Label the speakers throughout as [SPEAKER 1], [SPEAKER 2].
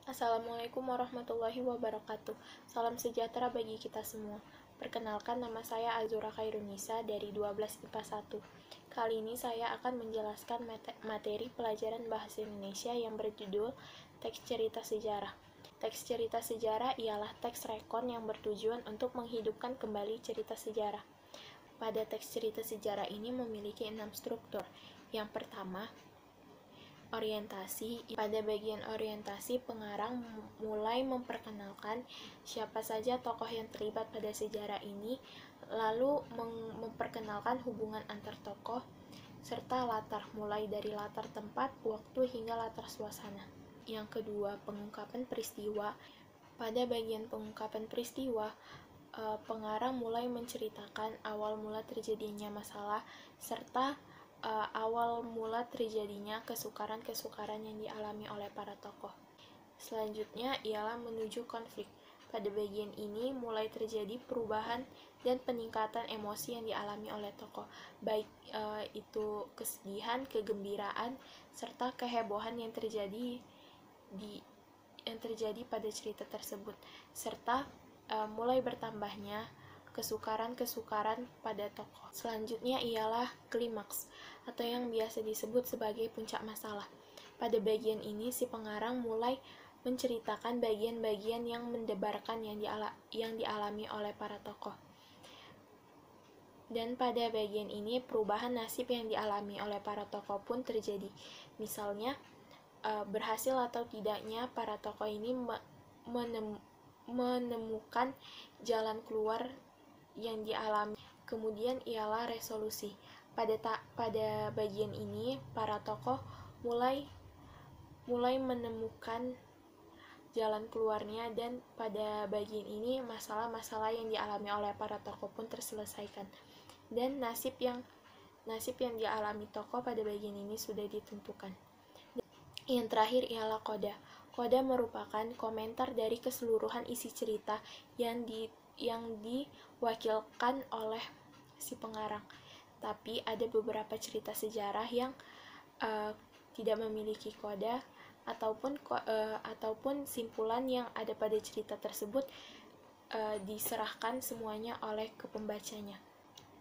[SPEAKER 1] Assalamualaikum warahmatullahi wabarakatuh. Salam sejahtera bagi kita semua. Perkenalkan, nama saya Azura Khairunisa dari 12 IPA 1. Kali ini saya akan menjelaskan materi pelajaran Bahasa Indonesia yang berjudul Teks Cerita Sejarah. Teks cerita sejarah ialah teks rekon yang bertujuan untuk menghidupkan kembali cerita sejarah. Pada teks cerita sejarah ini memiliki 6 struktur. Yang pertama, orientasi. Pada bagian orientasi, pengarang mulai memperkenalkan siapa saja tokoh yang terlibat pada sejarah ini, lalu memperkenalkan hubungan antar tokoh, serta latar, mulai dari latar tempat, waktu, hingga latar suasana. Yang kedua, pengungkapan peristiwa. Pada bagian pengungkapan peristiwa, pengarang mulai menceritakan awal mula terjadinya masalah, serta awal mula terjadinya kesukaran-kesukaran yang dialami oleh para tokoh. Selanjutnya ialah menuju konflik. Pada bagian ini mulai terjadi perubahan dan peningkatan emosi yang dialami oleh tokoh, baik itu kesedihan, kegembiraan, serta kehebohan yang terjadi pada cerita tersebut, serta mulai bertambahnya kesukaran-kesukaran pada tokoh. Selanjutnya ialah klimaks, atau yang biasa disebut sebagai puncak masalah. Pada bagian ini, si pengarang mulai menceritakan bagian-bagian yang mendebarkan yang dialami oleh para tokoh. Dan pada bagian ini, perubahan nasib yang dialami oleh para tokoh pun terjadi. Misalnya, berhasil atau tidaknya para tokoh ini menemukan jalan keluar yang dialami. Kemudian ialah resolusi. Pada bagian ini, para tokoh mulai menemukan jalan keluarnya, dan pada bagian ini masalah-masalah yang dialami oleh para tokoh pun terselesaikan. Dan nasib yang dialami tokoh pada bagian ini sudah ditentukan. Yang terakhir ialah koda. Koda merupakan komentar dari keseluruhan isi cerita yang diwakilkan oleh si pengarang. Tapi ada beberapa cerita sejarah yang tidak memiliki koda, ataupun simpulan yang ada pada cerita tersebut diserahkan semuanya oleh ke pembacanya.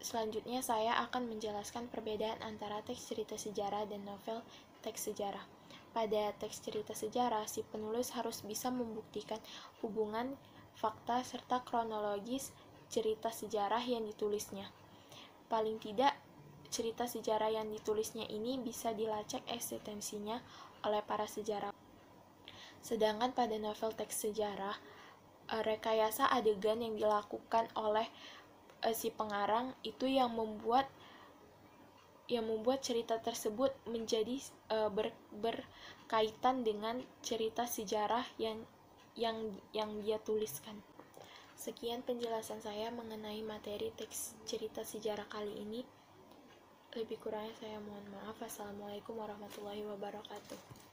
[SPEAKER 1] Selanjutnya saya akan menjelaskan perbedaan antara teks cerita sejarah dan novel teks sejarah. Pada teks cerita sejarah, si penulis harus bisa membuktikan hubungan fakta serta kronologis cerita sejarah yang ditulisnya. Paling tidak, cerita sejarah yang ditulisnya ini bisa dilacak eksistensinya oleh para sejarawan. Sedangkan pada novel teks sejarah, rekayasa adegan yang dilakukan oleh si pengarang itu yang membuat cerita tersebut menjadi berkaitan dengan cerita sejarah yang dia tuliskan. Sekian penjelasan saya mengenai materi teks cerita sejarah kali ini. Lebih kurangnya saya mohon maaf. Assalamualaikum warahmatullahi wabarakatuh.